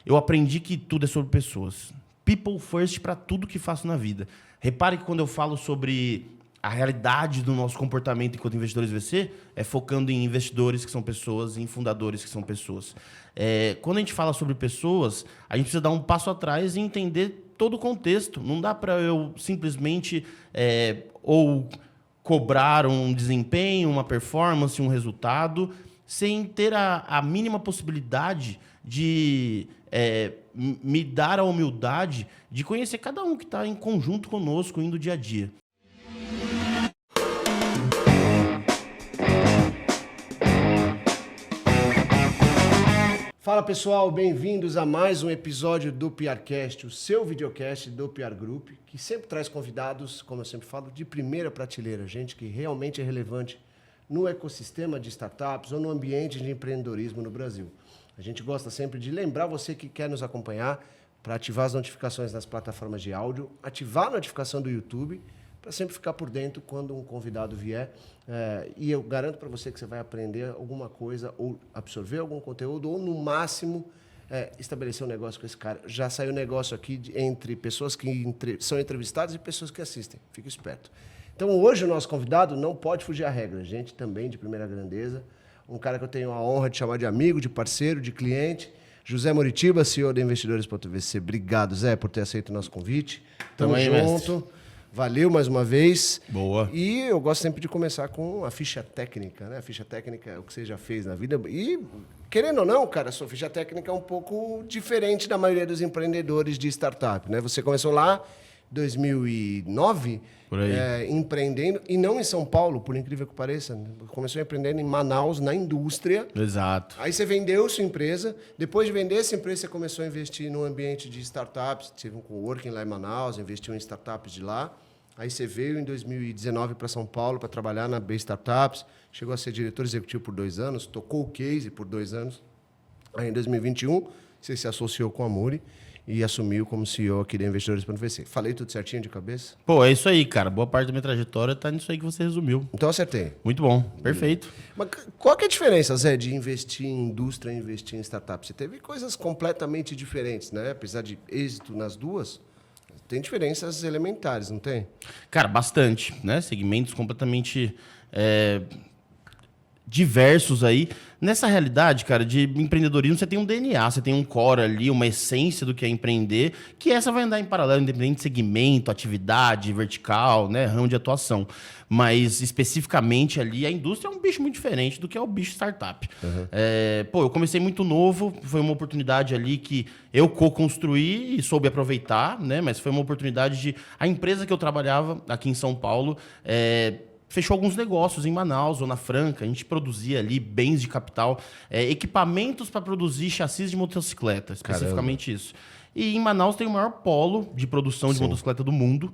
eu aprendi que tudo é sobre pessoas. People first para tudo que faço na vida. Repare que quando eu falo sobre a realidade do nosso comportamento enquanto investidores VC, é focando em investidores que são pessoas, em fundadores que são pessoas. Quando a gente fala sobre pessoas, a gente precisa dar um passo atrás e entender todo o contexto. Não dá para eu simplesmente ou cobrar um desempenho, uma performance, um resultado, sem ter a mínima possibilidade de me dar a humildade de conhecer cada um que está em conjunto conosco, indo dia a dia. Fala pessoal, bem-vindos a mais um episódio do PRcast, o seu videocast do PR Group, que sempre traz convidados, como eu sempre falo, de primeira prateleira, gente que realmente é relevante no ecossistema de startups ou no ambiente de empreendedorismo no Brasil. A gente gosta sempre de lembrar você que quer nos acompanhar para ativar as notificações nas plataformas de áudio, ativar a notificação do YouTube, para sempre ficar por dentro quando um convidado vier. E eu garanto para você que você vai aprender alguma coisa, ou absorver algum conteúdo, ou no máximo estabelecer um negócio com esse cara. Já saiu negócio aqui entre pessoas que são entrevistadas e pessoas que assistem. Fica esperto. Então hoje o nosso convidado não pode fugir à regra. Gente também de primeira grandeza. Um cara que eu tenho a honra de chamar de amigo, de parceiro, de cliente. José Moritiba, CEO da Investidores.vc. Obrigado, Zé, por ter aceito o nosso convite. Tamo junto. Mestre. Valeu mais uma vez. Boa. E eu gosto sempre de começar com a ficha técnica, né? A ficha técnica é o que você já fez na vida. E, querendo ou não, cara, a sua ficha técnica é um pouco diferente da maioria dos empreendedores de startup, né? Você começou lá em 2009, por aí. Empreendendo, e não em São Paulo, por incrível que pareça. Começou empreendendo em Manaus, na indústria. Exato. Aí você vendeu sua empresa. Depois de vender essa empresa, você começou a investir no ambiente de startups. Tive um coworking lá em Manaus, investiu em startups de lá. Aí você veio em 2019 para São Paulo para trabalhar na B Startups. Chegou a ser diretor executivo por 2 anos, tocou o case por 2 anos. Aí em 2021, você se associou com a Muri e assumiu como CEO aqui da Investidores.vc. Falei tudo certinho de cabeça? Pô, é isso aí, cara. Boa parte da minha trajetória tá nisso aí que você resumiu. Então acertei. Muito bom, perfeito. Mas qual que é a diferença, Zé, de investir em indústria e investir em startup? Você teve coisas completamente diferentes, né? Apesar de êxito nas duas, tem diferenças elementares, não tem? Cara, bastante, né? Segmentos completamente diversos aí. Nessa realidade, cara, de empreendedorismo, você tem um DNA, você tem um core ali, uma essência do que é empreender, que essa vai andar em paralelo, independente de segmento, atividade, vertical, né, ramo de atuação. Mas, especificamente ali, a indústria é um bicho muito diferente do que é o bicho startup. Uhum. Eu comecei muito novo, foi uma oportunidade ali que eu co-construí e soube aproveitar, né, mas foi uma oportunidade de... A empresa que eu trabalhava aqui em São Paulo... fechou alguns negócios em Manaus, Zona Franca. A gente produzia ali bens de capital, equipamentos para produzir chassis de motocicleta, especificamente. Caramba. Isso. E em Manaus tem o maior polo de produção de motocicleta do mundo.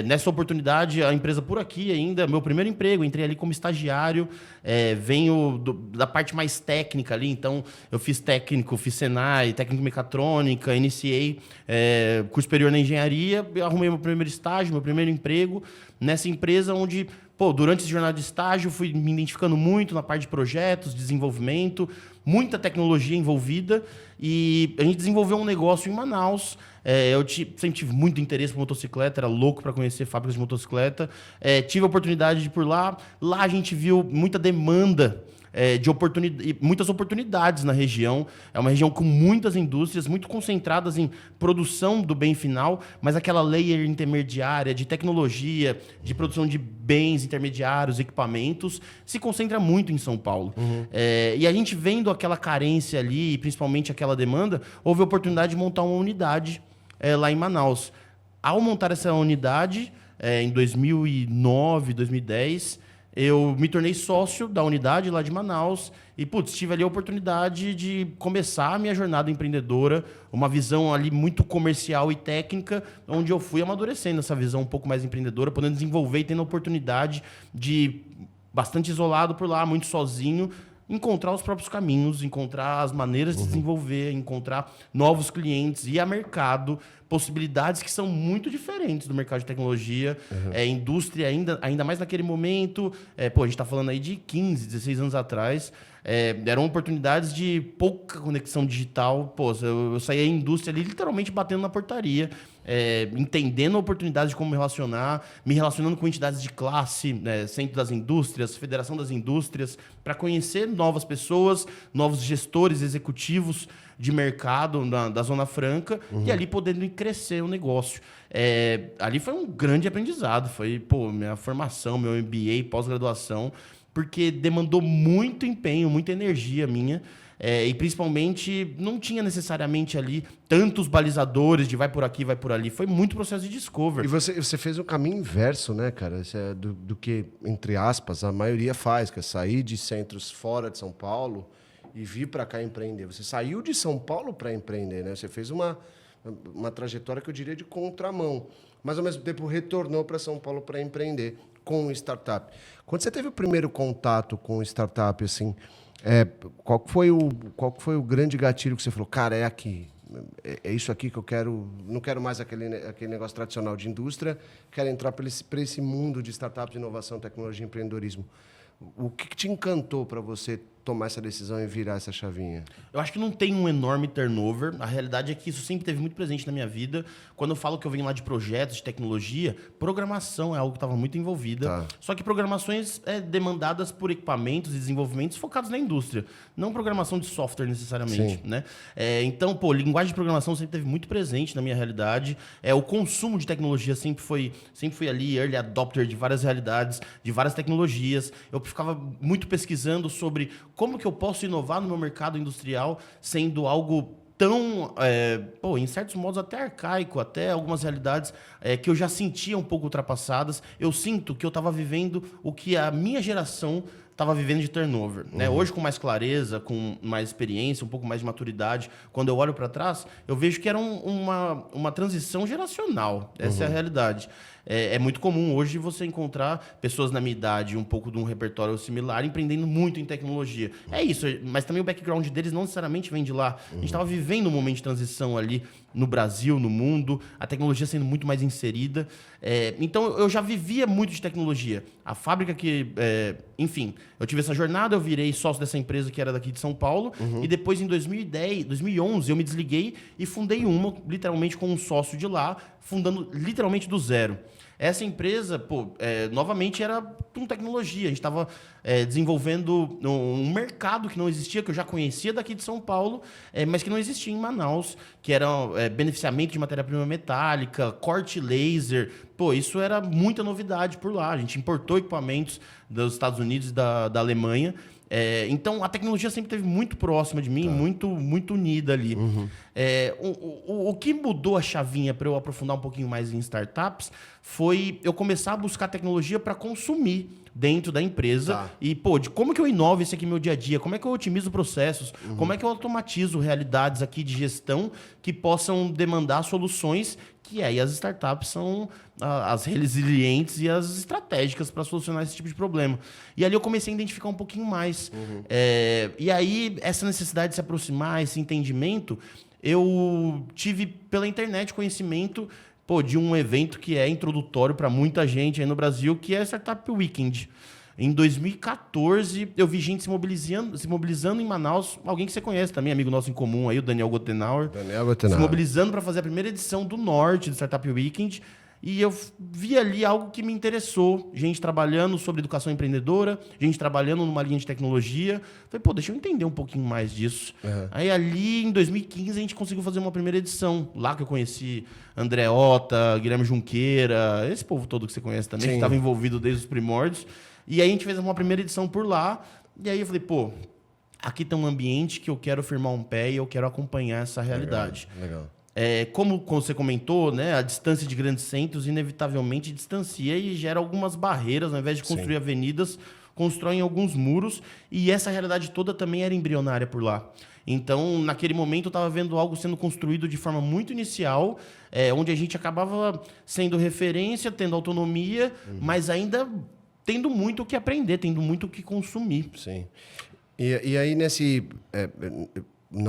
Nessa oportunidade, a empresa por aqui ainda, meu primeiro emprego, entrei ali como estagiário, venho da parte mais técnica ali, então eu fiz técnico, fiz Senai, técnico em mecatrônica, iniciei curso superior na engenharia, arrumei meu primeiro estágio, meu primeiro emprego, nessa empresa onde... durante esse jornada de estágio, fui me identificando muito na parte de projetos, desenvolvimento, muita tecnologia envolvida, e a gente desenvolveu um negócio em Manaus. Eu sempre tive muito interesse por motocicleta, era louco para conhecer fábricas de motocicleta. Tive a oportunidade de ir por lá. Lá a gente viu muita demanda, muitas oportunidades na região. É uma região com muitas indústrias, muito concentradas em produção do bem final, mas aquela layer intermediária de tecnologia, de produção de bens intermediários, equipamentos, se concentra muito em São Paulo. Uhum. E a gente vendo aquela carência ali, principalmente aquela demanda, houve a oportunidade de montar uma unidade lá em Manaus. Ao montar essa unidade, em 2009, 2010... eu me tornei sócio da unidade lá de Manaus e, tive ali a oportunidade de começar a minha jornada empreendedora, uma visão ali muito comercial e técnica, onde eu fui amadurecendo essa visão um pouco mais empreendedora, podendo desenvolver e tendo a oportunidade de, bastante isolado por lá, muito sozinho, encontrar os próprios caminhos, encontrar as maneiras de desenvolver, encontrar novos clientes, ir a mercado, possibilidades que são muito diferentes do mercado de tecnologia, indústria ainda mais naquele momento. A gente está falando aí de 15, 16 anos atrás. Eram oportunidades de pouca conexão digital. Pô, eu saía da indústria ali literalmente batendo na portaria, entendendo a oportunidade de como me relacionar, me relacionando com entidades de classe, Centro das Indústrias, Federação das Indústrias, para conhecer novas pessoas, novos gestores executivos de mercado da Zona Franca, e ali podendo crescer o negócio. Ali foi um grande aprendizado, foi minha formação, meu MBA, pós-graduação, porque demandou muito empenho, muita energia minha, e principalmente não tinha necessariamente ali tantos balizadores de vai por aqui, vai por ali. Foi muito processo de discovery. E você fez o caminho inverso, né, cara? Do que, entre aspas, a maioria faz, que é sair de centros fora de São Paulo e vir para cá empreender. Você saiu de São Paulo para empreender, né? Você fez uma trajetória que eu diria de contramão, mas ao mesmo tempo retornou para São Paulo para empreender com startup. Quando você teve o primeiro contato com startup, assim, qual que foi o grande gatilho que você falou, cara, é aqui, é isso aqui que eu quero, não quero mais aquele negócio tradicional de indústria, quero entrar para esse mundo de startups, inovação, tecnologia e empreendedorismo. O que te encantou para você tomar essa decisão e virar essa chavinha? Eu acho que não tem um enorme turnover. A realidade é que isso sempre esteve muito presente na minha vida. Quando eu falo que eu venho lá de projetos, de tecnologia, programação é algo que estava muito envolvida. Tá. Só que programações demandadas por equipamentos e desenvolvimentos focados na indústria. Não programação de software necessariamente. Né? Então, linguagem de programação sempre esteve muito presente na minha realidade. O consumo de tecnologia sempre foi ali, early adopter de várias realidades, de várias tecnologias. Eu ficava muito pesquisando sobre como que eu posso inovar no meu mercado industrial sendo algo tão, em certos modos, até arcaico, até algumas realidades que eu já sentia um pouco ultrapassadas. Eu sinto que eu estava vivendo o que a minha geração estava vivendo de turnover. Né? Hoje, com mais clareza, com mais experiência, um pouco mais de maturidade, quando eu olho para trás, eu vejo que era uma transição geracional. Essa é a realidade. É muito comum hoje você encontrar pessoas na minha idade, um pouco de um repertório similar, empreendendo muito em tecnologia. É isso, mas também o background deles não necessariamente vem de lá. A gente estava vivendo um momento de transição ali no Brasil, no mundo, a tecnologia sendo muito mais inserida. Então, eu já vivia muito de tecnologia. A fábrica enfim, eu tive essa jornada, eu virei sócio dessa empresa que era daqui de São Paulo, e depois, em 2011, eu me desliguei e fundei uma, literalmente com um sócio de lá, fundando literalmente do zero. Essa empresa, novamente, era com tecnologia. A gente estava desenvolvendo um mercado que não existia, que eu já conhecia daqui de São Paulo, mas que não existia em Manaus, que era beneficiamento de matéria-prima metálica, corte laser. Isso era muita novidade por lá. A gente importou equipamentos dos Estados Unidos e da Alemanha. Então, a tecnologia sempre esteve muito próxima de mim, muito, muito unida ali. O que mudou a chavinha para eu aprofundar um pouquinho mais em startups foi eu começar a buscar tecnologia para consumir dentro da empresa. E, de como que eu inovo isso aqui no meu dia a dia? Como é que eu otimizo processos? Como é que eu automatizo realidades aqui de gestão que possam demandar soluções que aí as startups são as resilientes e as estratégicas para solucionar esse tipo de problema. E ali eu comecei a identificar um pouquinho mais. E aí, essa necessidade de se aproximar, esse entendimento, eu tive pela internet conhecimento de um evento que é introdutório para muita gente aí no Brasil, que é a Startup Weekend. Em 2014, eu vi gente se mobilizando em Manaus, alguém que você conhece também, amigo nosso em comum aí, o Daniel Gotenauer. Se mobilizando para fazer a primeira edição do Norte do Startup Weekend. E eu vi ali algo que me interessou. Gente trabalhando sobre educação empreendedora, gente trabalhando numa linha de tecnologia. Falei, deixa eu entender um pouquinho mais disso. Aí ali, em 2015, a gente conseguiu fazer uma primeira edição. Lá que eu conheci André Ota, Guilherme Junqueira, esse povo todo que você conhece também, que estava envolvido desde os primórdios. E aí a gente fez uma primeira edição por lá. E aí eu falei, aqui tem um ambiente que eu quero firmar um pé e eu quero acompanhar essa realidade. Legal. Como você comentou, né, a distância de grandes centros inevitavelmente distancia e gera algumas barreiras. Ao invés de construir avenidas, constroem alguns muros. E essa realidade toda também era embrionária por lá. Então, naquele momento, eu estava vendo algo sendo construído de forma muito inicial, onde a gente acabava sendo referência, tendo autonomia, mas ainda tendo muito o que aprender, tendo muito o que consumir. Sim. E aí, nesse...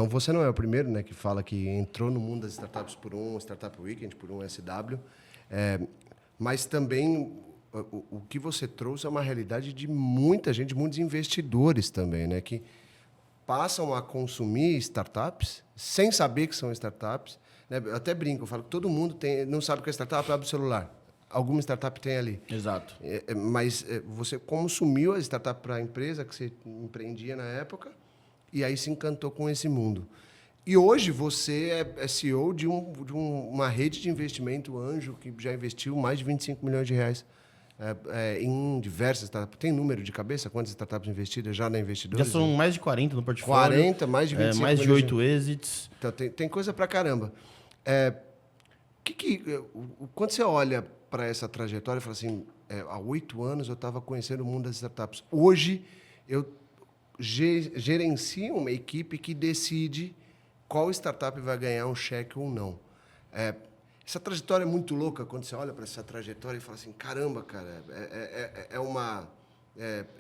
você não é o primeiro, né, que fala que entrou no mundo das startups por um Startup Weekend, por um SW, mas também o que você trouxe é uma realidade de muita gente, muitos investidores também, né, que passam a consumir startups sem saber que são startups. Né? Eu até brinco, eu falo que todo mundo não sabe o que é startup, abre o celular. Alguma startup tem ali. Exato. Mas você consumiu a startup para a empresa que você empreendia na época e aí se encantou com esse mundo. E hoje você é CEO de uma rede de investimento anjo que já investiu mais de 25 milhões de reais em diversas startups. Tem número de cabeça? Quantas startups investidas já na Investidores? Já são mais de 40 no portfólio. 40, mais de 25 mais de 8 exits. Então, tem coisa pra caramba. Quando você olha para essa trajetória e fala assim, há 8 anos eu estava conhecendo o mundo das startups. Hoje eu gerencio uma equipe que decide qual startup vai ganhar um cheque ou não. Essa trajetória é muito louca quando você olha para essa trajetória e fala assim, caramba, cara,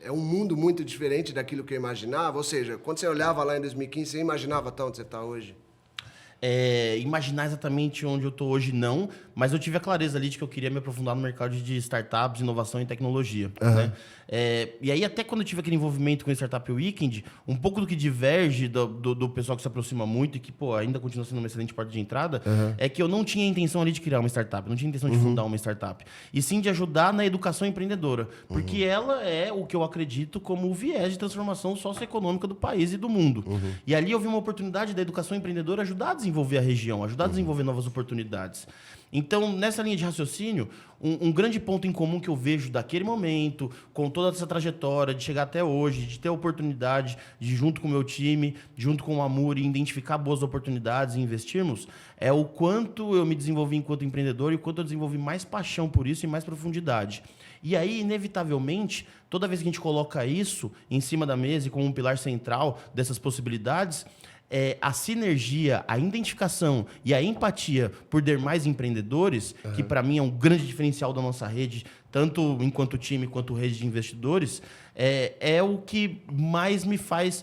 é um mundo muito diferente daquilo que eu imaginava. Ou seja, quando você olhava lá em 2015, você imaginava até onde você está hoje? Imaginar exatamente onde eu estou hoje, não, mas eu tive a clareza ali de que eu queria me aprofundar no mercado de startups, inovação e tecnologia. Uhum. Né? E aí, até quando eu tive aquele envolvimento com o Startup Weekend, um pouco do que diverge do pessoal que se aproxima muito e que ainda continua sendo uma excelente porta de entrada, é que eu não tinha a intenção ali de criar uma startup, não tinha a intenção de fundar uma startup, e sim de ajudar na educação empreendedora, porque ela é o que eu acredito como o viés de transformação socioeconômica do país e do mundo. E ali eu vi uma oportunidade da educação empreendedora ajudar a desenvolver a região, ajudar a desenvolver novas oportunidades. Então, nessa linha de raciocínio, um grande ponto em comum que eu vejo daquele momento, com toda essa trajetória, de chegar até hoje, de ter a oportunidade de, junto com o meu time, junto com o Amuri, identificar boas oportunidades e investirmos, é o quanto eu me desenvolvi enquanto empreendedor e o quanto eu desenvolvi mais paixão por isso e mais profundidade. E aí, inevitavelmente, toda vez que a gente coloca isso em cima da mesa e como um pilar central dessas possibilidades, a sinergia, a identificação e a empatia por ter mais empreendedores, que para mim é um grande diferencial da nossa rede, tanto enquanto time quanto rede de investidores, é o que mais me faz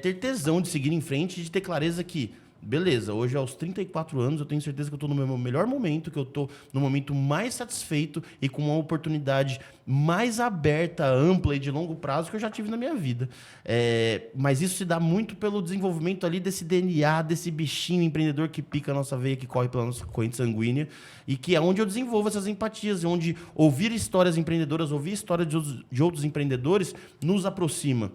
ter tesão de seguir em frente e de ter clareza que, beleza, hoje aos 34 anos eu tenho certeza que eu estou no meu melhor momento, que eu estou no momento mais satisfeito e com uma oportunidade mais aberta, ampla e de longo prazo que eu já tive na minha vida. Mas isso se dá muito pelo desenvolvimento ali desse DNA, desse bichinho empreendedor que pica a nossa veia, que corre pela nossa corrente sanguínea, e que é onde eu desenvolvo essas empatias, onde ouvir histórias empreendedoras, ouvir histórias de outros empreendedores nos aproxima.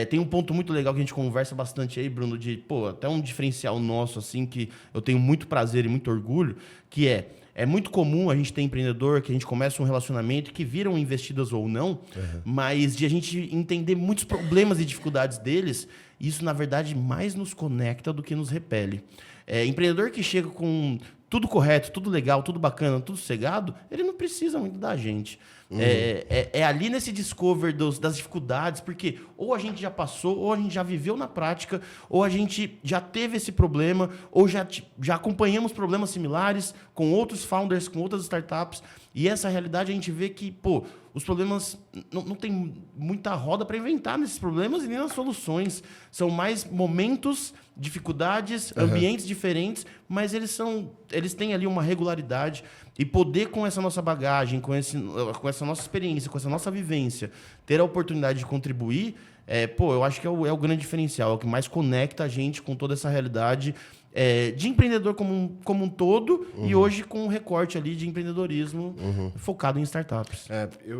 Tem um ponto muito legal que a gente conversa bastante aí, Bruno, de até um diferencial nosso, assim, que eu tenho muito prazer e muito orgulho, que é muito comum a gente ter empreendedor que a gente começa um relacionamento que viram investidas ou não, mas de a gente entender muitos problemas e dificuldades deles, isso, na verdade, mais nos conecta do que nos repele. Empreendedor que chega com tudo correto, tudo legal, tudo bacana, tudo sossegado, ele não precisa muito da gente. Ali nesse discover das dificuldades, porque ou a gente já passou, ou a gente já viveu na prática, ou a gente já teve esse problema, ou já acompanhamos problemas similares com outros founders, com outras startups, e essa realidade a gente vê que, os problemas não tem muita roda para inventar nesses problemas e nem nas soluções. São mais momentos, dificuldades, ambientes diferentes, mas eles têm ali uma regularidade. E poder, com essa nossa bagagem, com essa nossa experiência, com essa nossa vivência, ter a oportunidade de contribuir, eu acho que é o grande diferencial, é o que mais conecta a gente com toda essa realidade de empreendedor como um todo, e hoje com um recorte ali de empreendedorismo focado em startups.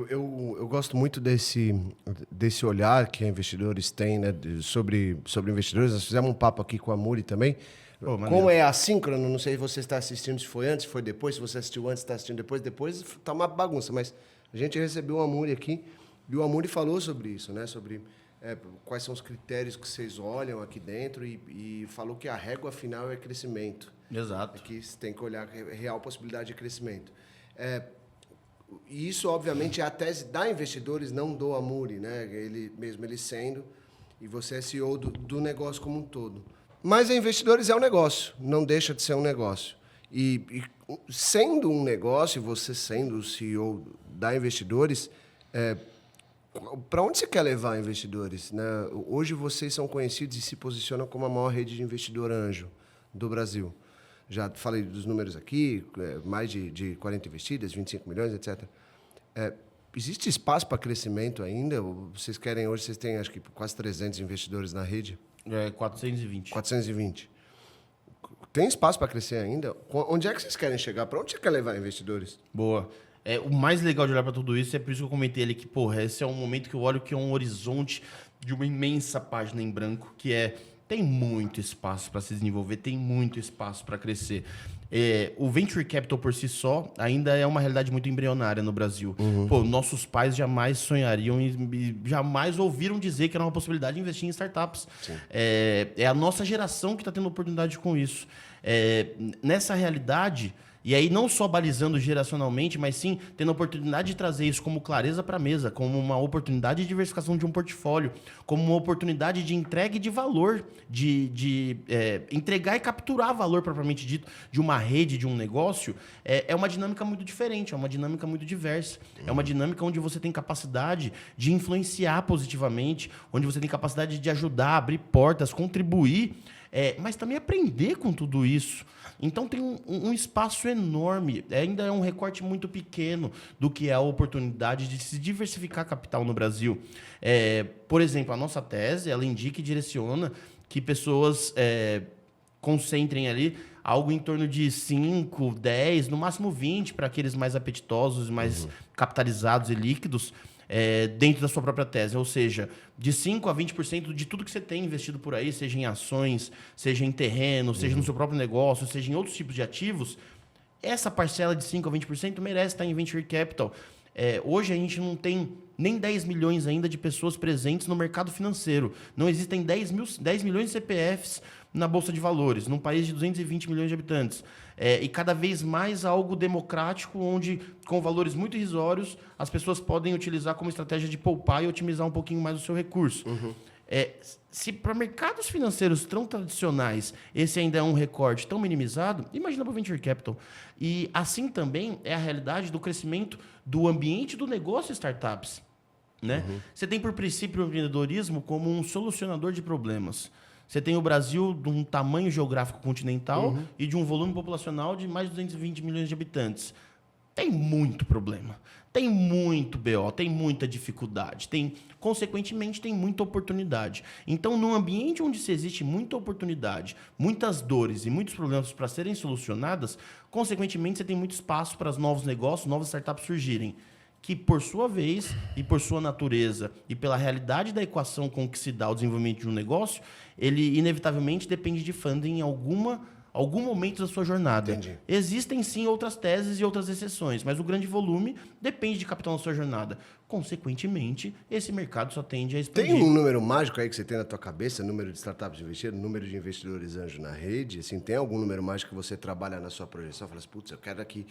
Eu gosto muito desse olhar que investidores têm, né, sobre investidores. Nós fizemos um papo aqui com a Amuri também. Como é assíncrono, não sei se você está assistindo, se foi antes, se foi depois, se você assistiu antes, está assistindo depois está uma bagunça, mas a gente recebeu o Amuri aqui e o Amuri falou sobre isso, né? Sobre quais são os critérios que vocês olham aqui dentro e falou que a régua final é crescimento. Exato. Que você tem que olhar a real possibilidade de crescimento. E isso, obviamente, é a tese da investidores, não do Amuri, né? Ele sendo, e você é CEO do negócio como um todo. Mas a investidores é um negócio, não deixa de ser um negócio. E sendo um negócio, você sendo o CEO da investidores, para onde você quer levar investidores, né? Hoje vocês são conhecidos e se posicionam como a maior rede de investidor anjo do Brasil. Já falei dos números aqui, mais de 40 investidas, 25 milhões, etc. Existe espaço para crescimento ainda? Vocês têm, acho que quase 300 investidores na rede? 420. 420. Tem espaço para crescer ainda? Onde é que vocês querem chegar? Para onde você quer levar investidores? Boa. O mais legal de olhar para tudo isso é por isso que eu comentei ali que, porra, esse é um momento que eu olho que é um horizonte de uma imensa página em branco, que tem muito espaço para se desenvolver, tem muito espaço para crescer. O Venture Capital por si só ainda é uma realidade muito embrionária no Brasil. Pô, nossos pais jamais sonhariam e jamais ouviram dizer que era uma possibilidade de investir em startups. É a nossa geração que está tendo oportunidade com isso. Nessa realidade... E aí não só balizando geracionalmente, mas sim tendo a oportunidade de trazer isso como clareza para a mesa, como uma oportunidade de diversificação de um portfólio, como uma oportunidade de entrega de valor, de entregar e capturar valor propriamente dito de uma rede, de um negócio, é uma dinâmica muito diferente, é uma dinâmica muito diversa. É uma dinâmica onde você tem capacidade de influenciar positivamente, onde você tem capacidade de ajudar, abrir portas, contribuir, mas também aprender com tudo isso. Então tem um espaço enorme, ainda é um recorte muito pequeno do que é a oportunidade de se diversificar capital no Brasil. Por exemplo, a nossa tese, ela indica e direciona que pessoas concentrem ali algo em torno de 5, 10, no máximo 20, para aqueles mais apetitosos, mais capitalizados e líquidos, dentro da sua própria tese. Ou seja, de 5% a 20% de tudo que você tem investido por aí, seja em ações, seja em terreno, seja no seu próprio negócio, seja em outros tipos de ativos, essa parcela de 5% a 20% merece estar em Venture Capital. Hoje a gente não tem nem 10 milhões ainda de pessoas presentes no mercado financeiro. Não existem 10 milhões de CPFs na Bolsa de Valores, num país de 220 milhões de habitantes. E cada vez mais algo democrático, onde, com valores muito irrisórios, as pessoas podem utilizar como estratégia de poupar e otimizar um pouquinho mais o seu recurso. Se para mercados financeiros tão tradicionais esse ainda é um recorte tão minimizado, imagina para o Venture Capital. E assim também é a realidade do crescimento do ambiente do negócio startups. Né? Você tem por princípio o empreendedorismo como um solucionador de problemas. Você tem o Brasil de um tamanho geográfico continental e de um volume populacional de mais de 220 milhões de habitantes. Tem muito problema, tem muito BO, tem muita dificuldade, consequentemente, tem muita oportunidade. Então, num ambiente onde se existe muita oportunidade, muitas dores e muitos problemas para serem solucionadas, consequentemente, você tem muito espaço para os novos negócios, novas startups surgirem, que, por sua vez, e por sua natureza, e pela realidade da equação com que se dá o desenvolvimento de um negócio, ele, inevitavelmente, depende de funding em algum momento da sua jornada. Entendi. Existem, sim, outras teses e outras exceções, mas o grande volume depende de capital na sua jornada. Consequentemente, esse mercado só tende a expandir. Tem um número mágico aí que você tem na tua cabeça? Número de startups investidas, número de investidores anjo na rede? Assim, tem algum número mágico que você trabalha na sua projeção? Fala assim, putz, eu quero daqui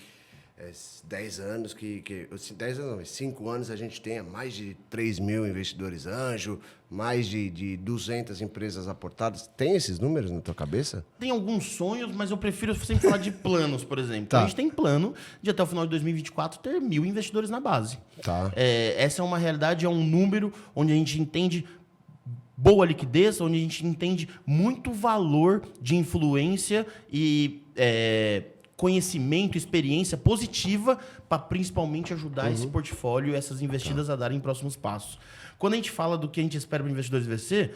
10 anos, 10 anos não, 5 anos a gente tenha mais de 3 mil investidores anjo, mais de 200 empresas aportadas. Tem esses números na tua cabeça? Tem alguns sonhos, mas eu prefiro sempre falar de planos, por exemplo. Tá. A gente tem plano de até o final de 2024 ter 1.000 investidores na base. Tá. Essa é uma realidade, é um número onde a gente entende boa liquidez, onde a gente entende muito valor de influência e conhecimento, experiência positiva para principalmente ajudar esse portfólio e essas investidas a darem próximos passos. Quando a gente fala do que a gente espera para investidores VC,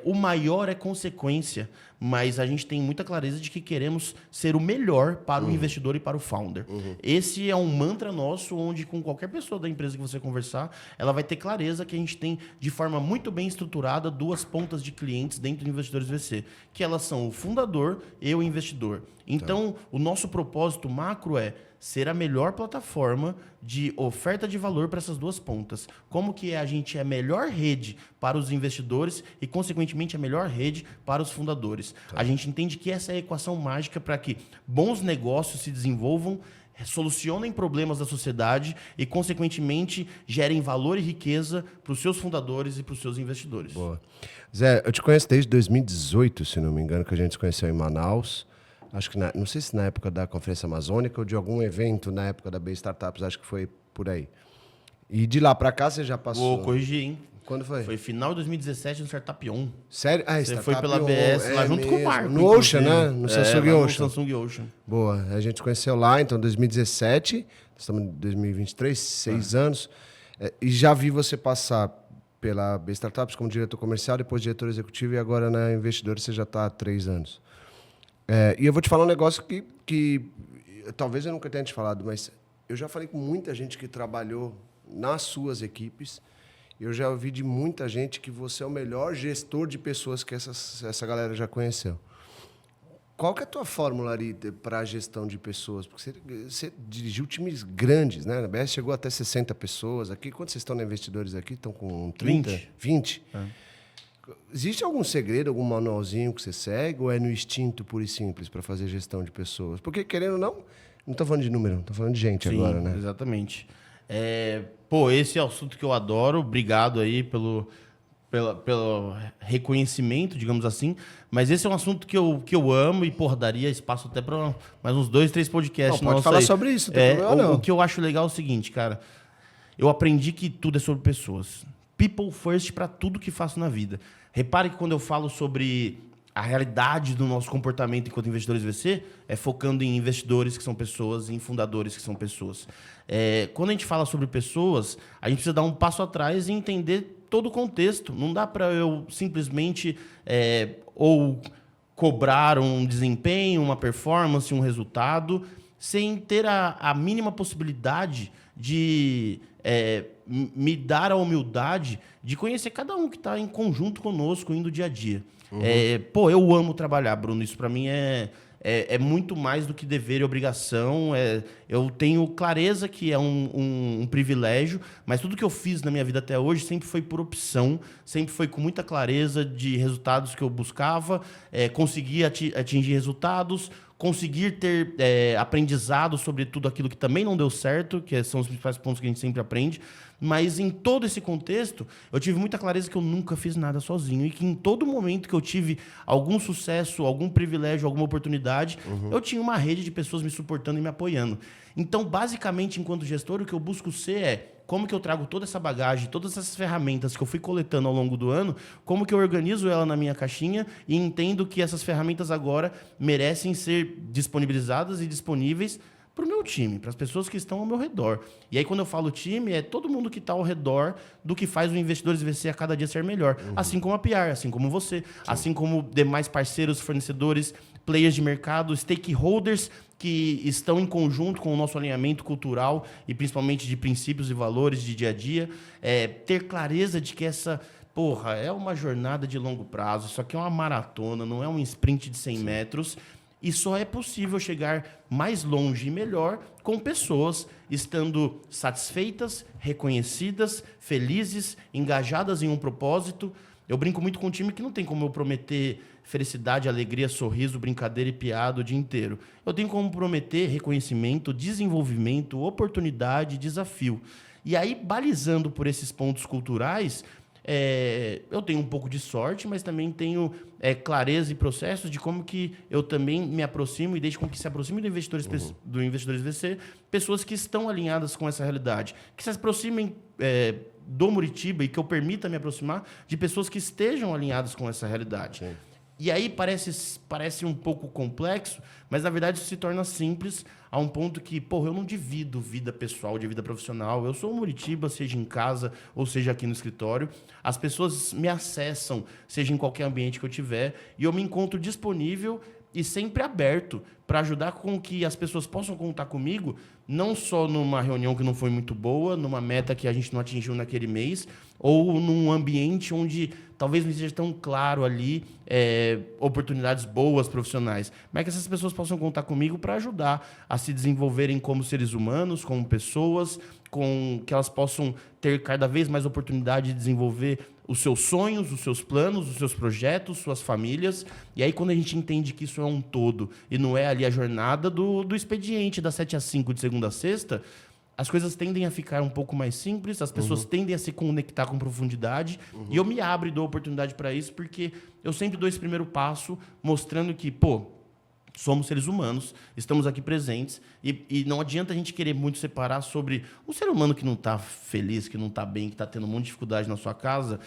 o maior é consequência, mas a gente tem muita clareza de que queremos ser o melhor para o investidor e para o founder. Esse é um mantra nosso, onde com qualquer pessoa da empresa que você conversar, ela vai ter clareza que a gente tem, de forma muito bem estruturada, 2 pontas de clientes dentro de investidores VC, que elas são o fundador e o investidor. Então, o nosso propósito macro é ser a melhor plataforma de oferta de valor para essas 2 pontas. Como que a gente é a melhor rede para os investidores e, consequentemente, a melhor rede para os fundadores. A gente entende que essa é a equação mágica para que bons negócios se desenvolvam, solucionem problemas da sociedade e, consequentemente, gerem valor e riqueza para os seus fundadores e para os seus investidores. Boa. Zé, eu te conheço desde 2018, se não me engano, que a gente se conheceu em Manaus. Acho que, não sei se na época da Conferência Amazônica ou de algum evento na época da B Startups, acho que foi por aí. E de lá para cá você já passou... Vou corrigir, hein? Quando foi? Foi final de 2017 no Startup On. Sério? Ah, Você foi pela ABS, lá junto com o Marco. No Ocean, né? No Samsung Ocean. No Samsung Ocean. Boa. A gente conheceu lá, então, em 2017. Estamos em 2023, 6 anos. E já vi você passar pela B Startups como diretor comercial, depois diretor executivo e agora na Investidores você já está há 3 anos. E eu vou te falar um negócio que talvez eu nunca tenha te falado, mas eu já falei com muita gente que trabalhou nas suas equipes. Eu já ouvi de muita gente que você é o melhor gestor de pessoas que essa galera já conheceu. Qual que é a tua fórmula ali para a gestão de pessoas? Porque você dirigiu times grandes, né? A BS chegou até 60 pessoas. Aqui, quando vocês estão na Investidores aqui, estão com 30? 20? Existe algum segredo, algum manualzinho que você segue? Ou é no instinto puro e simples para fazer gestão de pessoas? Porque, querendo ou não estou falando de número, estou falando de gente. Sim, agora, né? Exatamente. Esse é o assunto que eu adoro. Obrigado aí pelo reconhecimento, digamos assim. Mas esse é um assunto que eu amo e, daria espaço até para mais uns 2, 3 podcasts. Não, pode falar sobre isso, não tem problema não. O que eu acho legal é o seguinte, cara. Eu aprendi que tudo é sobre pessoas. People first para tudo que faço na vida. Repare que quando eu falo sobre a realidade do nosso comportamento enquanto investidores VC, é focando em investidores que são pessoas, em fundadores que são pessoas. Quando a gente fala sobre pessoas, a gente precisa dar um passo atrás e entender todo o contexto. Não dá para eu simplesmente ou cobrar um desempenho, uma performance, um resultado, sem ter a mínima possibilidade de me dar a humildade de conhecer cada um que está em conjunto conosco indo dia a dia. Eu amo trabalhar, Bruno. Isso para mim é muito mais do que dever e obrigação. Eu tenho clareza que é um privilégio, mas tudo que eu fiz na minha vida até hoje sempre foi por opção, sempre foi com muita clareza de resultados que eu buscava, conseguir atingir resultados, conseguir ter aprendizado sobre tudo aquilo que também não deu certo, que são os principais pontos que a gente sempre aprende. Mas em todo esse contexto, eu tive muita clareza que eu nunca fiz nada sozinho e que em todo momento que eu tive algum sucesso, algum privilégio, alguma oportunidade, eu tinha uma rede de pessoas me suportando e me apoiando. Então, basicamente, enquanto gestor, o que eu busco ser como que eu trago toda essa bagagem, todas essas ferramentas que eu fui coletando ao longo do ano, como que eu organizo ela na minha caixinha e entendo que essas ferramentas agora merecem ser disponibilizadas e disponíveis para o meu time, para as pessoas que estão ao meu redor. E aí, quando eu falo time, é todo mundo que está ao redor do que faz o Investidores VC a cada dia ser melhor. Assim como a PR, assim como você, assim como demais parceiros, fornecedores, players de mercado, stakeholders que estão em conjunto com o nosso alinhamento cultural e principalmente de princípios e valores de dia a dia. Ter clareza de que essa... é uma jornada de longo prazo, isso aqui é uma maratona, não é um sprint de 100 metros. E só é possível chegar mais longe e melhor com pessoas estando satisfeitas, reconhecidas, felizes, engajadas em um propósito. Eu brinco muito com um time que não tem como eu prometer felicidade, alegria, sorriso, brincadeira e piada o dia inteiro. Eu tenho como prometer reconhecimento, desenvolvimento, oportunidade, desafio. E aí, balizando por esses pontos culturais... eu tenho um pouco de sorte, mas também tenho clareza e processos de como que eu também me aproximo e deixo com que se aproxime do Investidores VC pessoas que estão alinhadas com essa realidade, que se aproximem do Muritiba e que eu permita me aproximar de pessoas que estejam alinhadas com essa realidade. Sim. E aí parece um pouco complexo, mas na verdade isso se torna simples a um ponto que, eu não divido vida pessoal de vida profissional. Eu sou o Muritiba, seja em casa ou seja aqui no escritório. As pessoas me acessam, seja em qualquer ambiente que eu tiver, e eu me encontro disponível e sempre aberto para ajudar com que as pessoas possam contar comigo, não só numa reunião que não foi muito boa, numa meta que a gente não atingiu naquele mês, ou num ambiente onde talvez não seja tão claro ali oportunidades boas profissionais, mas que essas pessoas possam contar comigo para ajudar a se desenvolverem como seres humanos, como pessoas, que elas possam ter cada vez mais oportunidade de desenvolver os seus sonhos, os seus planos, os seus projetos, suas famílias. E aí, quando a gente entende que isso é um todo e não é ali a jornada do expediente das 7 às 5 de segunda a sexta, as coisas tendem a ficar um pouco mais simples, as pessoas tendem a se conectar com profundidade, e eu me abro e dou oportunidade para isso, porque eu sempre dou esse primeiro passo mostrando que, Somos seres humanos, estamos aqui presentes e não adianta a gente querer muito separar sobre um ser humano que não está feliz, que não está bem, que está tendo um monte de dificuldade na sua casa.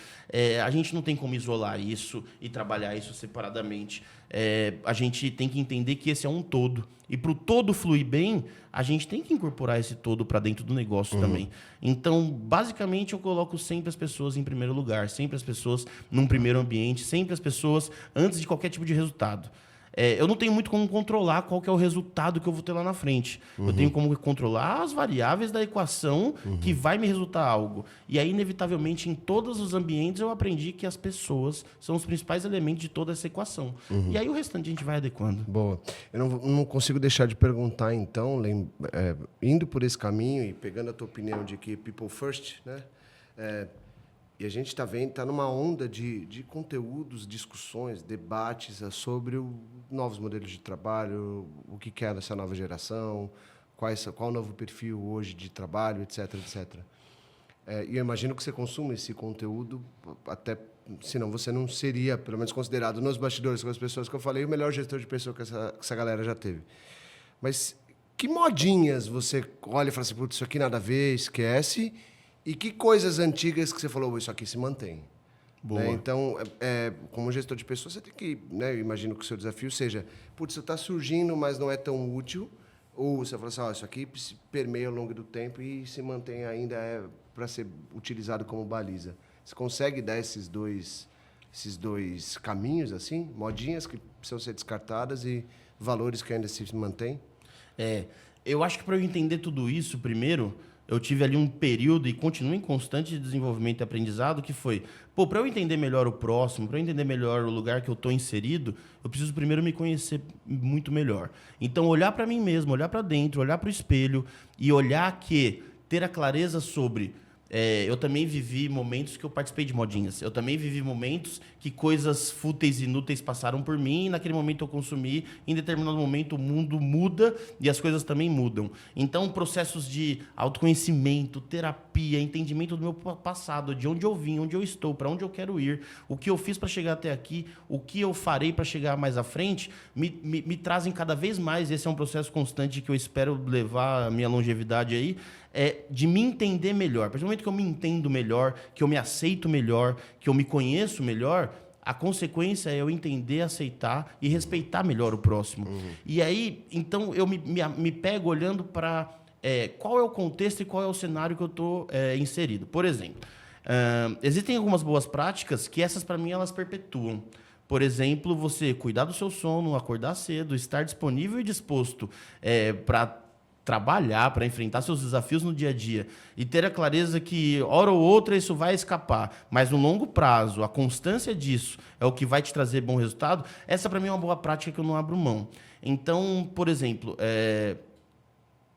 A gente não tem como isolar isso e trabalhar isso separadamente. A gente tem que entender que esse é um todo. E para o todo fluir bem, a gente tem que incorporar esse todo para dentro do negócio também. Então, basicamente, eu coloco sempre as pessoas em primeiro lugar, sempre as pessoas num primeiro ambiente, sempre as pessoas antes de qualquer tipo de resultado. Eu não tenho muito como controlar qual que é o resultado que eu vou ter lá na frente. Eu tenho como controlar as variáveis da equação que vai me resultar algo. E aí, inevitavelmente, em todos os ambientes, eu aprendi que as pessoas são os principais elementos de toda essa equação. E aí, o restante a gente vai adequando. Boa. Eu não consigo deixar de perguntar, então, indo por esse caminho e pegando a tua opinião de que people first, né? E a gente está vendo, está numa onda de conteúdos, discussões, debates sobre novos modelos de trabalho, o que quer essa nova geração, qual o novo perfil hoje de trabalho, etc, etc. E eu imagino que você consuma esse conteúdo, até senão você não seria, pelo menos considerado nos bastidores com as pessoas que eu falei, o melhor gestor de pessoa que essa galera já teve. Mas que modinhas você olha e fala assim, putz, isso aqui nada a ver, esquece. E que coisas antigas que você falou, isso aqui se mantém? Boa. Né? Então, como gestor de pessoas, você tem que, né, eu imagino que o seu desafio seja, putz, isso está surgindo, mas não é tão útil, ou você fala assim, isso aqui se permeia ao longo do tempo e se mantém ainda para ser utilizado como baliza. Você consegue dar esses dois caminhos, assim? Modinhas que precisam ser descartadas e valores que ainda se mantêm? Eu acho que para eu entender tudo isso, primeiro, eu tive ali um período e continuo em constante desenvolvimento e aprendizado que foi, para eu entender melhor o próximo, para eu entender melhor o lugar que eu estou inserido, eu preciso primeiro me conhecer muito melhor. Então, olhar para mim mesmo, olhar para dentro, olhar para o espelho e olhar ter a clareza sobre... eu também vivi momentos que eu participei de modinhas. Eu também vivi momentos que coisas fúteis e inúteis passaram por mim e naquele momento eu consumi. Em determinado momento o mundo muda e as coisas também mudam. Então, processos de autoconhecimento, terapia, entendimento do meu passado, de onde eu vim, onde eu estou, para onde eu quero ir, o que eu fiz para chegar até aqui, o que eu farei para chegar mais à frente, me trazem cada vez mais. Esse é um processo constante que eu espero levar a minha longevidade aí, de me entender melhor. A partir do momento que eu me entendo melhor, que eu me aceito melhor, que eu me conheço melhor, a consequência é eu entender, aceitar e respeitar melhor o próximo. E aí, então, eu me pego olhando para qual é o contexto e qual é o cenário que eu estou inserido. Por exemplo, existem algumas boas práticas que essas, para mim, elas perpetuam. Por exemplo, você cuidar do seu sono, acordar cedo, estar disponível e disposto para trabalhar, para enfrentar seus desafios no dia a dia e ter a clareza que, hora ou outra, isso vai escapar, mas no longo prazo, a constância disso é o que vai te trazer bom resultado, essa, para mim, é uma boa prática que eu não abro mão. Então, por exemplo,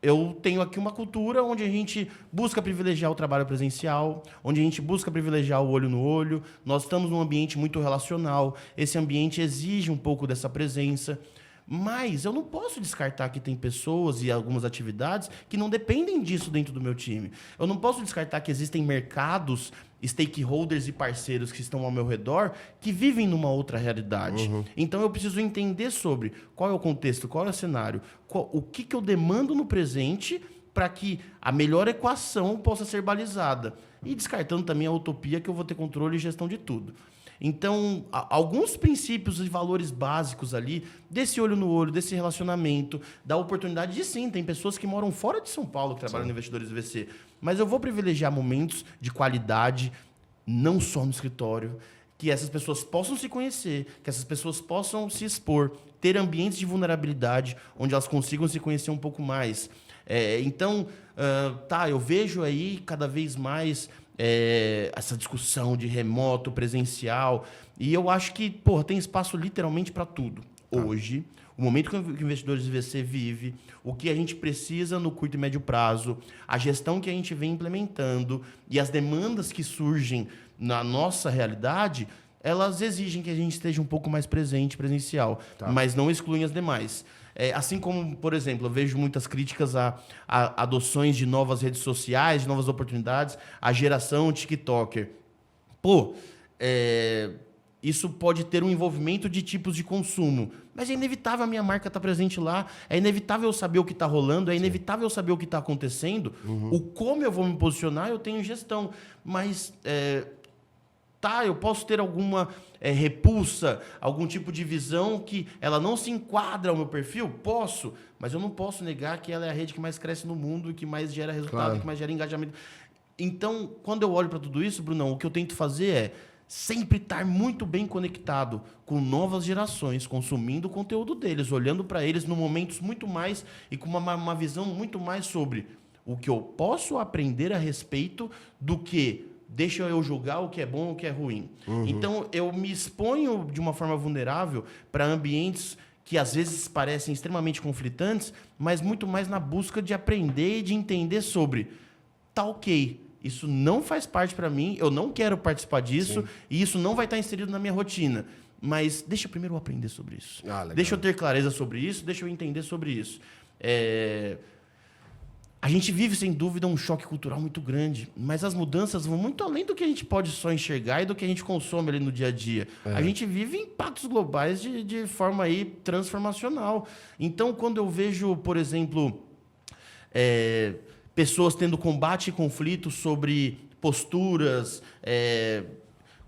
eu tenho aqui uma cultura onde a gente busca privilegiar o trabalho presencial, onde a gente busca privilegiar o olho no olho, nós estamos num ambiente muito relacional, esse ambiente exige um pouco dessa presença. Mas eu não posso descartar que tem pessoas e algumas atividades que não dependem disso dentro do meu time. Eu não posso descartar que existem mercados, stakeholders e parceiros que estão ao meu redor que vivem numa outra realidade. Então, eu preciso entender sobre qual é o contexto, qual é o cenário, o que eu demando no presente para que a melhor equação possa ser balizada. E descartando também a utopia que eu vou ter controle e gestão de tudo. Então, alguns princípios e valores básicos ali, desse olho no olho, desse relacionamento, da oportunidade de sim, tem pessoas que moram fora de São Paulo que trabalham no Investidores VC, mas eu vou privilegiar momentos de qualidade, não só no escritório, que essas pessoas possam se conhecer, que essas pessoas possam se expor, ter ambientes de vulnerabilidade, onde elas consigam se conhecer um pouco mais. Então, eu vejo aí cada vez mais essa discussão de remoto, presencial, e eu acho que tem espaço literalmente para tudo. Hoje, o momento que o Investidores de VC vive, o que a gente precisa no curto e médio prazo, a gestão que a gente vem implementando e as demandas que surgem na nossa realidade, elas exigem que a gente esteja um pouco mais presente, presencial, mas não excluem as demais. Assim como, por exemplo, eu vejo muitas críticas a adoções de novas redes sociais, de novas oportunidades, a geração TikToker. isso pode ter um envolvimento de tipos de consumo. Mas é inevitável a minha marca estar presente lá, é inevitável eu saber o que está rolando, é inevitável eu saber o que está acontecendo, o como eu vou me posicionar, eu tenho gestão. Mas, eu posso ter alguma repulsa, algum tipo de visão que ela não se enquadra ao meu perfil? Posso, mas eu não posso negar que ela é a rede que mais cresce no mundo e que mais gera resultado, que mais gera engajamento. Então, quando eu olho para tudo isso, Brunão, o que eu tento fazer é sempre estar muito bem conectado com novas gerações, consumindo o conteúdo deles, olhando para eles em momentos muito mais e com uma visão muito mais sobre o que eu posso aprender a respeito do que deixa eu julgar o que é bom ou o que é ruim. Então, eu me exponho de uma forma vulnerável para ambientes que às vezes parecem extremamente conflitantes, mas muito mais na busca de aprender e de entender sobre tá ok. Isso não faz parte para mim, eu não quero participar disso, e isso não vai estar inserido na minha rotina. Mas deixa eu primeiro aprender sobre isso. Deixa eu ter clareza sobre isso, deixa eu entender sobre isso. A gente vive, sem dúvida, um choque cultural muito grande, mas as mudanças vão muito além do que a gente pode só enxergar e do que a gente consome ali no dia a dia. A gente vive impactos globais de forma aí transformacional. Então, quando eu vejo, por exemplo, pessoas tendo combate e conflito sobre posturas,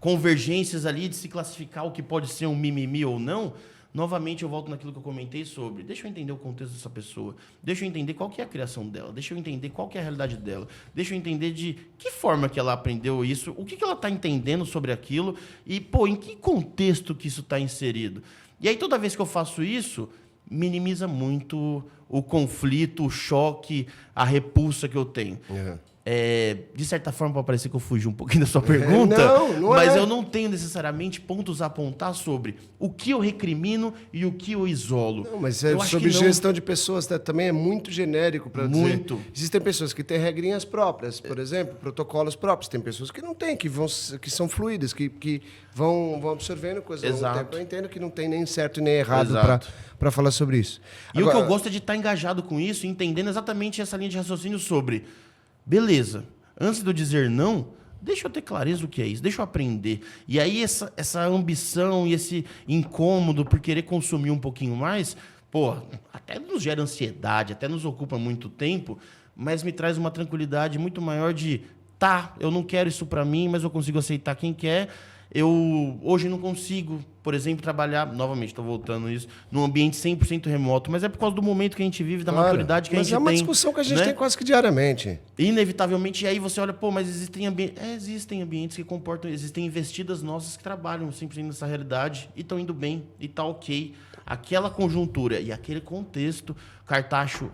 convergências ali de se classificar o que pode ser um mimimi ou não, novamente eu volto naquilo que eu comentei sobre, deixa eu entender o contexto dessa pessoa, deixa eu entender qual que é a criação dela, deixa eu entender qual que é a realidade dela, deixa eu entender de que forma que ela aprendeu isso, o que ela está entendendo sobre aquilo e, em que contexto que isso está inserido. E aí, toda vez que eu faço isso, minimiza muito o conflito, o choque, a repulsa que eu tenho. De certa forma, pode parecer que eu fugi um pouquinho da sua pergunta, mas eu não tenho necessariamente pontos a apontar sobre o que eu recrimino e o que eu isolo. Não, mas sobre gestão de pessoas também é muito genérico para dizer. Existem pessoas que têm regrinhas próprias, por exemplo, protocolos próprios. Tem pessoas que não têm, que são fluídas, que vão absorvendo coisas ao longo do tempo. Eu entendo que não tem nem certo e nem errado para falar sobre isso. E agora, o que eu gosto é de estar engajado com isso, entendendo exatamente essa linha de raciocínio sobre... Beleza, antes de eu dizer não, deixa eu ter clareza do que é isso, deixa eu aprender. E aí essa ambição e esse incômodo por querer consumir um pouquinho mais, até nos gera ansiedade, até nos ocupa muito tempo, mas me traz uma tranquilidade muito maior de, eu não quero isso para mim, mas eu consigo aceitar quem quer. Eu hoje não consigo, por exemplo, trabalhar, novamente estou voltando isso, num ambiente 100% remoto, mas é por causa do momento que a gente vive, da maturidade que a gente tem. Mas é uma discussão que a gente tem quase que diariamente. Inevitavelmente, e aí você olha, mas existem ambientes que comportam, existem investidas nossas que trabalham 100% nessa realidade e estão indo bem, e está ok. Aquela conjuntura e aquele contexto,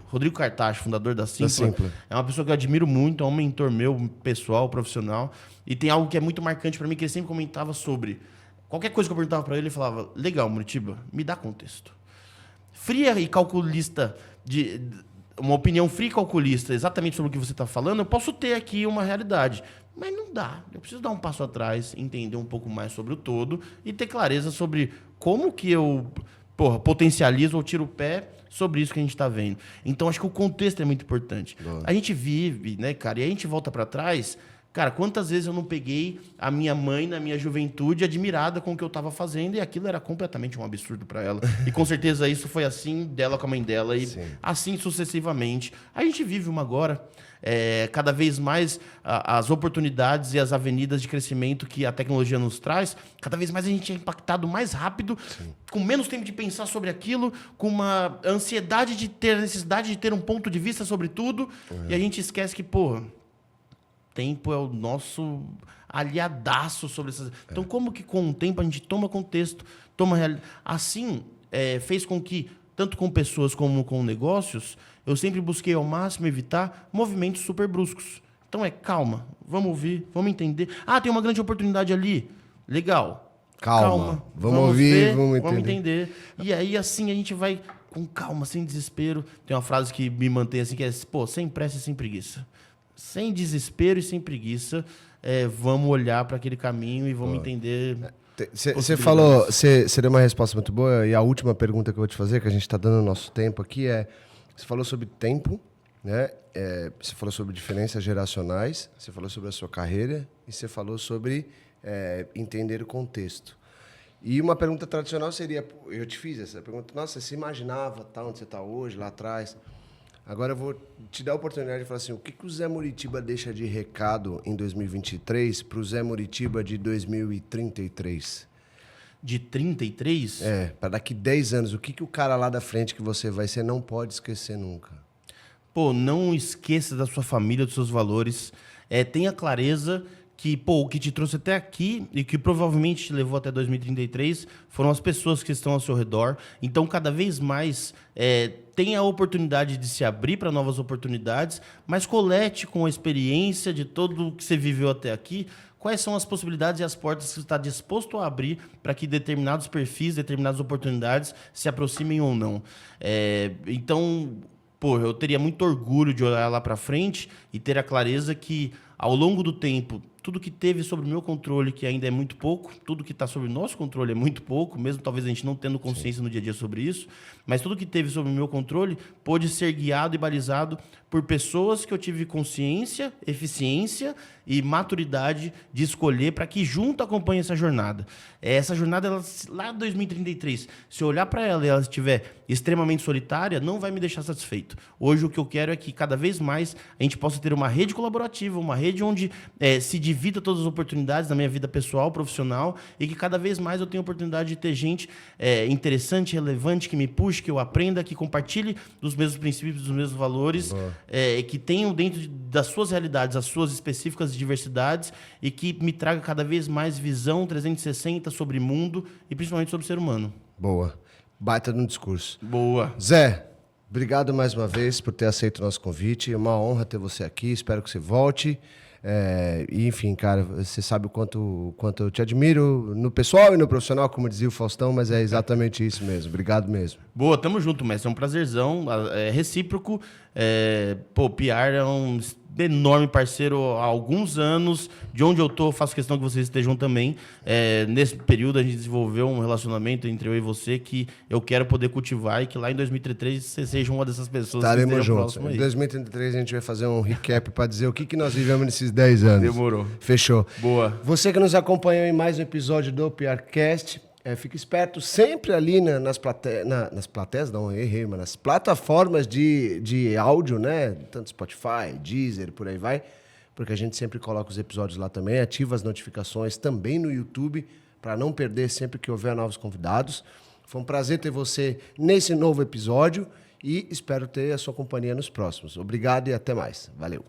Rodrigo Cartacho, fundador da Simpla, é uma pessoa que eu admiro muito, é um mentor meu, pessoal, profissional, e tem algo que é muito marcante para mim, que ele sempre comentava sobre... Qualquer coisa que eu perguntava para ele, ele falava, legal, Muritiba, me dá contexto. Fria e calculista, uma opinião fria e calculista exatamente sobre o que você está falando, eu posso ter aqui uma realidade, mas não dá. Eu preciso dar um passo atrás, entender um pouco mais sobre o todo e ter clareza sobre como que eu potencializo ou tiro o pé sobre isso que a gente está vendo. Então, acho que o contexto é muito importante. A gente vive, né, cara, e a gente volta para trás... Cara, quantas vezes eu não peguei a minha mãe, na minha juventude, admirada com o que eu estava fazendo, e aquilo era completamente um absurdo para ela. E com certeza isso foi assim dela com a mãe dela, e assim sucessivamente. A gente vive uma agora, cada vez mais as oportunidades e as avenidas de crescimento que a tecnologia nos traz, cada vez mais a gente é impactado mais rápido, com menos tempo de pensar sobre aquilo, com uma ansiedade de ter, a necessidade de ter um ponto de vista sobre tudo, e a gente esquece que, tempo é o nosso aliadaço sobre essas... Então, como que com o tempo a gente toma contexto, toma realidade? Assim, fez com que, tanto com pessoas como com negócios, eu sempre busquei ao máximo evitar movimentos super bruscos. Então, calma, vamos ouvir, vamos entender. Tem uma grande oportunidade ali. Legal. Calma. Vamos ouvir, vamos entender. E aí, assim, a gente vai com calma, sem desespero. Tem uma frase que me mantém assim, que é, sem pressa e sem preguiça. Sem desespero e sem preguiça, vamos olhar para aquele caminho e vamos entender. Você falou, você deu uma resposta muito boa, e a última pergunta que eu vou te fazer, que a gente está dando nosso tempo aqui, você falou sobre tempo, né? Você falou sobre diferenças geracionais, você falou sobre a sua carreira e você falou sobre entender o contexto. E uma pergunta tradicional seria, eu te fiz essa pergunta, nossa, você se imaginava tá onde você está hoje, lá atrás? Agora eu vou te dar a oportunidade de falar assim, o que o Zé Muritiba deixa de recado em 2023 para o Zé Muritiba de 2033? De 33? Para daqui 10 anos, o que o cara lá da frente que você vai ser não pode esquecer nunca? Pô, não esqueça da sua família, dos seus valores. Tenha clareza que, pô, o que te trouxe até aqui e que provavelmente te levou até 2033 foram as pessoas que estão ao seu redor. Então, cada vez mais, tenha a oportunidade de se abrir para novas oportunidades, mas colete com a experiência de tudo o que você viveu até aqui, quais são as possibilidades e as portas que você está disposto a abrir para que determinados perfis, determinadas oportunidades se aproximem ou não. Então, pô, eu teria muito orgulho de olhar lá para frente e ter a clareza que, ao longo do tempo, tudo que teve sobre o meu controle, que ainda é muito pouco, tudo que está sobre o nosso controle é muito pouco, mesmo talvez a gente não tendo consciência no dia a dia sobre isso, mas tudo que teve sobre o meu controle pôde ser guiado e balizado por pessoas que eu tive consciência, eficiência e maturidade de escolher para que junto acompanhe essa jornada. Essa jornada, ela, lá em 2033, se eu olhar para ela e ela estiver extremamente solitária, não vai me deixar satisfeito. Hoje o que eu quero é que cada vez mais a gente possa ter uma rede colaborativa, uma rede onde se divida todas as oportunidades na minha vida pessoal, profissional, e que cada vez mais eu tenha a oportunidade de ter gente interessante, relevante, que me puxe, que eu aprenda, que compartilhe dos mesmos princípios, dos mesmos valores, que tenham dentro das suas realidades, as suas específicas diversidades, e que me traga cada vez mais visão 360 sobre mundo e principalmente sobre o ser humano. Boa. Baita no discurso. Boa. Zé, obrigado mais uma vez por ter aceito o nosso convite. É uma honra ter você aqui. Espero que você volte. E, enfim, cara, você sabe o quanto eu te admiro no pessoal e no profissional, como dizia o Faustão, mas é exatamente isso mesmo. Obrigado mesmo. Boa, tamo junto, mestre. É um prazerzão, recíproco. Pô, PR é um enorme parceiro há alguns anos. De onde eu tô, faço questão que vocês estejam também. Nesse período, a gente desenvolveu um relacionamento entre eu e você que eu quero poder cultivar e que lá em 2033 você seja uma dessas pessoas. Estaremos juntos. Em 2033 a gente vai fazer um recap para dizer o que nós vivemos nesses 10 anos. Demorou. Fechou. Boa. Você que nos acompanhou em mais um episódio do PRcast, fica esperto sempre ali nas plateias, não, errei, mas nas plataformas de áudio, né? Tanto Spotify, Deezer, por aí vai, porque a gente sempre coloca os episódios lá também, ativa as notificações também no YouTube, para não perder sempre que houver novos convidados. Foi um prazer ter você nesse novo episódio e espero ter a sua companhia nos próximos. Obrigado e até mais. Valeu.